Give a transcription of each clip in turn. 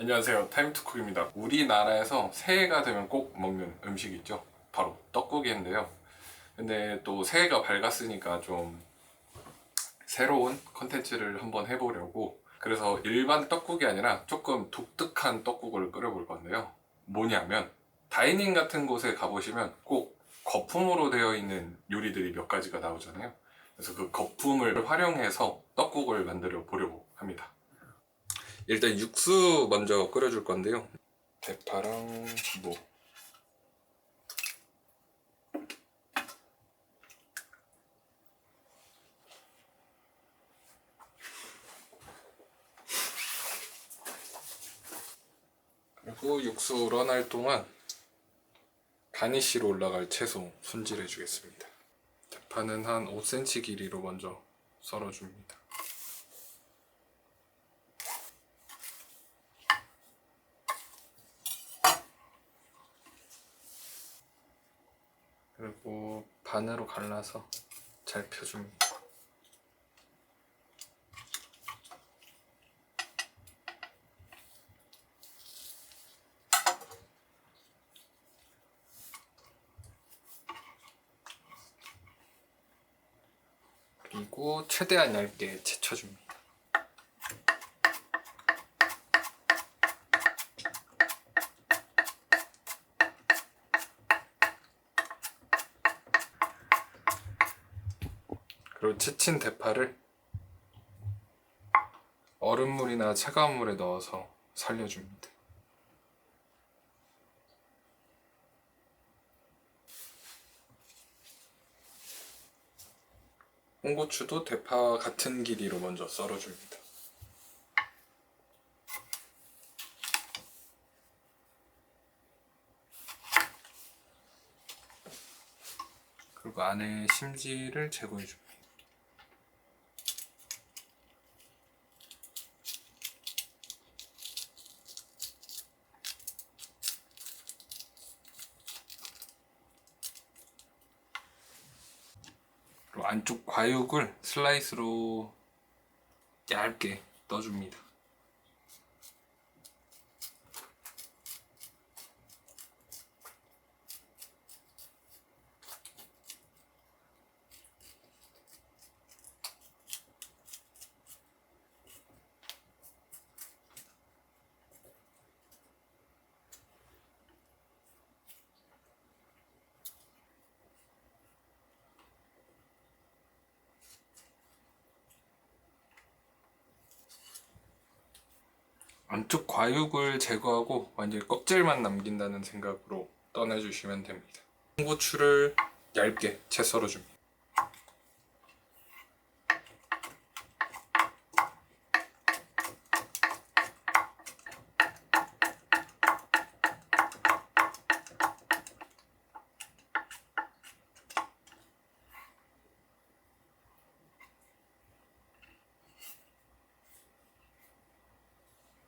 안녕하세요, 타임투쿡입니다. 우리나라에서 새해가 되면 꼭 먹는 음식이 있죠. 바로 떡국인데요. 근데 또 새해가 밝았으니까 좀 새로운 컨텐츠를 한번 해보려고, 그래서 일반 떡국이 아니라 조금 독특한 떡국을 끓여볼 건데요. 뭐냐면 다이닝 같은 곳에 가보시면 꼭 거품으로 되어 있는 요리들이 몇 가지가 나오잖아요. 그래서 그 거품을 활용해서 떡국을 만들어 보려고 합니다. 일단 육수 먼저 끓여줄 건데요. 대파랑 무, 그리고 육수 우러날 동안 가니쉬로 올라갈 채소 손질해 주겠습니다. 대파는 한 5cm 길이로 먼저 썰어줍니다. 그리고 반으로 갈라서 잘 펴줍니다. 그리고 최대한 얇게 채쳐줍니다. 그리고 채친 대파를 얼음물이나 차가운 물에 넣어서 살려줍니다. 홍고추도 대파 같은 길이로 먼저 썰어줍니다. 그리고 안에 심지를 제거해줍니다. 그리고 안쪽 과육을 슬라이스로 얇게 떠줍니다. 안쪽 과육을 제거하고 완전히 껍질만 남긴다는 생각으로 떠내주시면 됩니다. 홍고추를 얇게 채 썰어줍니다.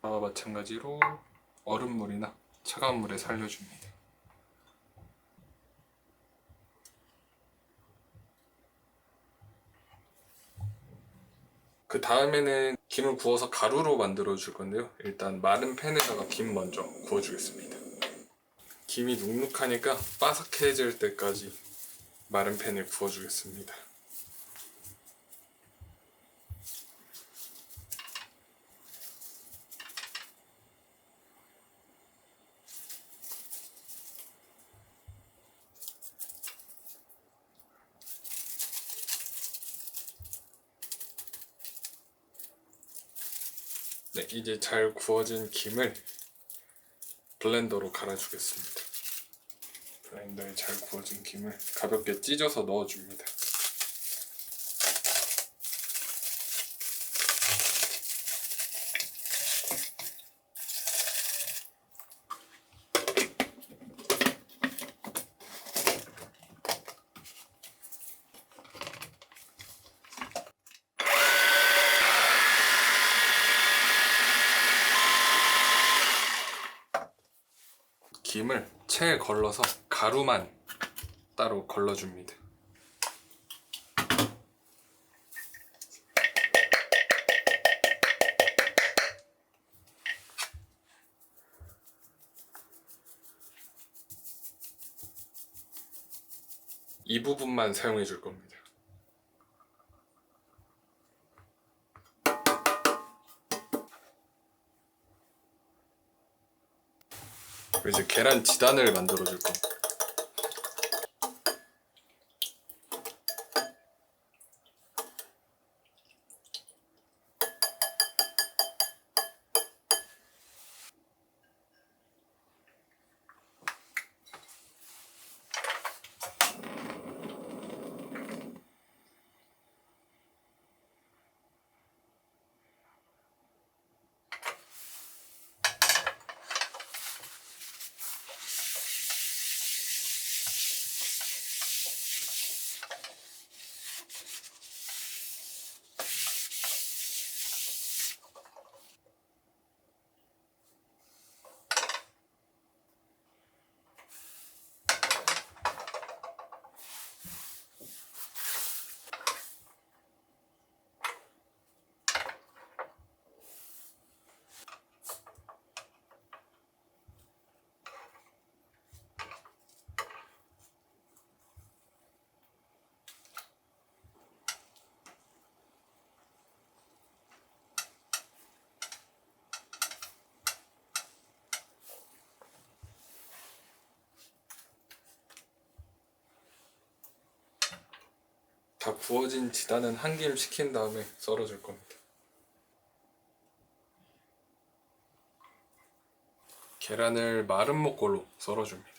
아와 마찬가지로 얼음물이나 차가운 물에 살려줍니다. 그 다음에는 김을 구워서 가루로 만들어 줄 건데요. 일단 마른 팬에다가 김 먼저 구워 주겠습니다. 김이 눅눅하니까 바삭해질 때까지 마른 팬에 구워 주겠습니다. 네, 이제 잘 구워진 김을 블렌더로 갈아주겠습니다. 블렌더에 잘 구워진 김을 가볍게 찢어서 넣어줍니다. 김을 체에 걸러서 가루만 따로 걸러줍니다. 이 부분만 사용해 줄 겁니다. 이제 계란 지단을 만들어 줄 겁니다. 다 구워진 지단은 한 김 식힌 다음에 썰어 줄 겁니다. 계란을 마른 목골로 썰어 줍니다.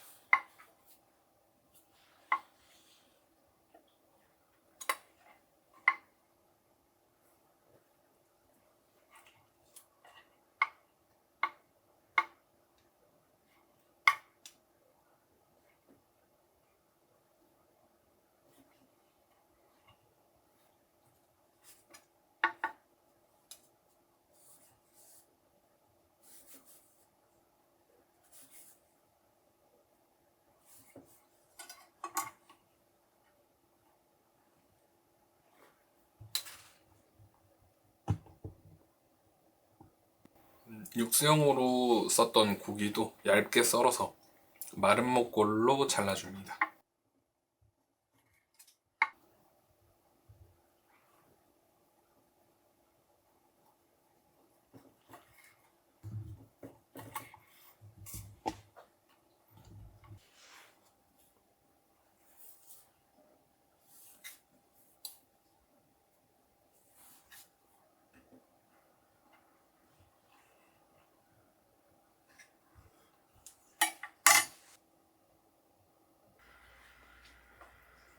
육수용으로 썼던 고기도 얇게 썰어서 마른 목골로 잘라줍니다.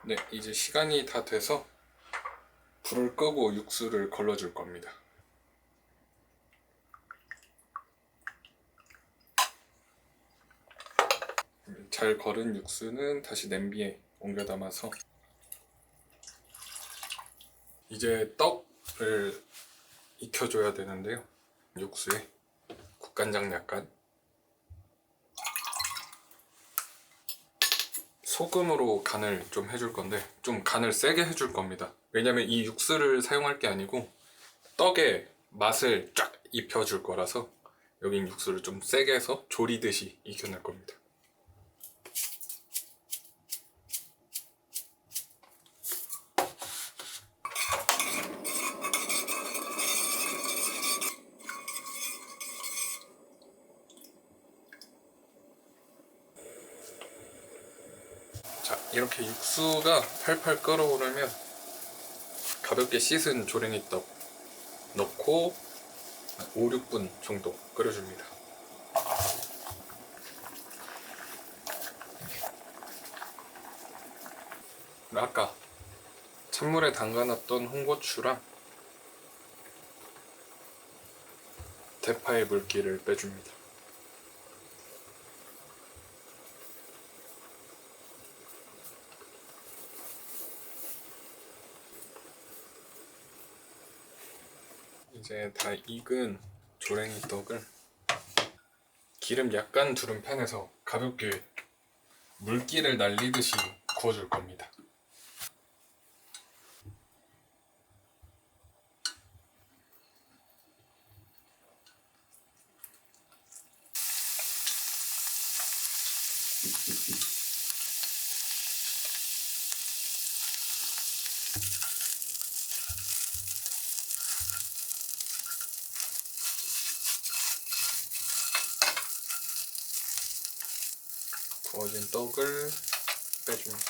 네, 이제 시간이 다 돼서 불을 끄고 육수를 걸러줄 겁니다. 잘 걸은 육수는 다시 냄비에 옮겨 담아서 이제 떡을 익혀줘야 되는데요. 육수에 국간장 약간, 소금으로 간을 좀 해줄 건데 좀 간을 세게 해줄 겁니다. 왜냐면 이 육수를 사용할 게 아니고 떡에 맛을 쫙 입혀줄 거라서 여긴 육수를 좀 세게 해서 조리듯이 익혀낼 겁니다. 자, 이렇게 육수가 팔팔 끓어오르면 가볍게 씻은 조랭이떡 넣고 5, 6분 정도 끓여줍니다. 아까 찬물에 담가놨던 홍고추랑 대파의 물기를 빼줍니다. 이제 다 익은 조랭이 떡을 기름 약간 두른 팬에서 가볍게 물기를 날리듯이 구워줄 겁니다. 구워진 떡을 빼줍니다.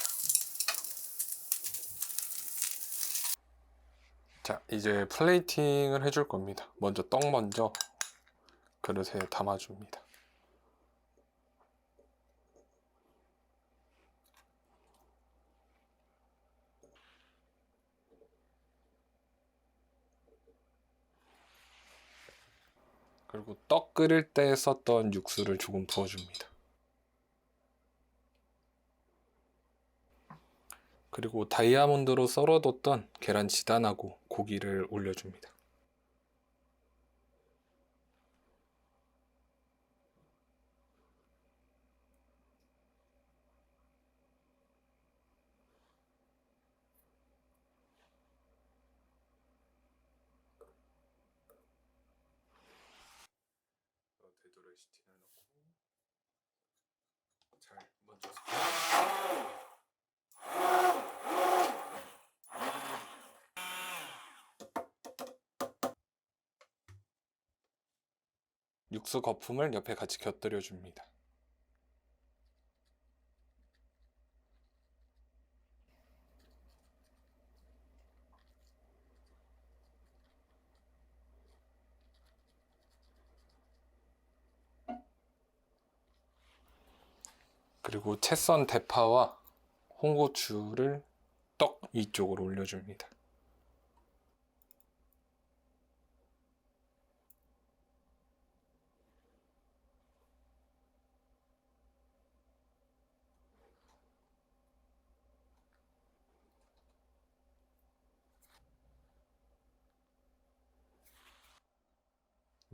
자, 이제 플레이팅을 해줄 겁니다. 먼저 떡 먼저 그릇에 담아줍니다. 그리고 떡 끓일 때 썼던 육수를 조금 부어줍니다. 그리고 다이아몬드로 썰어뒀던 계란 지단하고 고기를 올려줍니다. 데도레시틴을 넣고 잘 먼저 육수 거품을 옆에 같이 곁들여 줍니다. 그리고 채 썬 대파와 홍고추를 떡 위쪽으로 올려줍니다.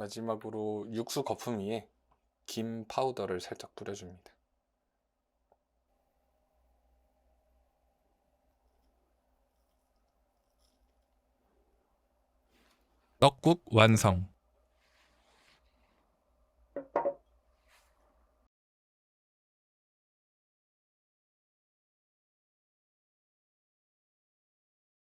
마지막으로 육수 거품 위에 김 파우더를 살짝 뿌려줍니다. 떡국 완성!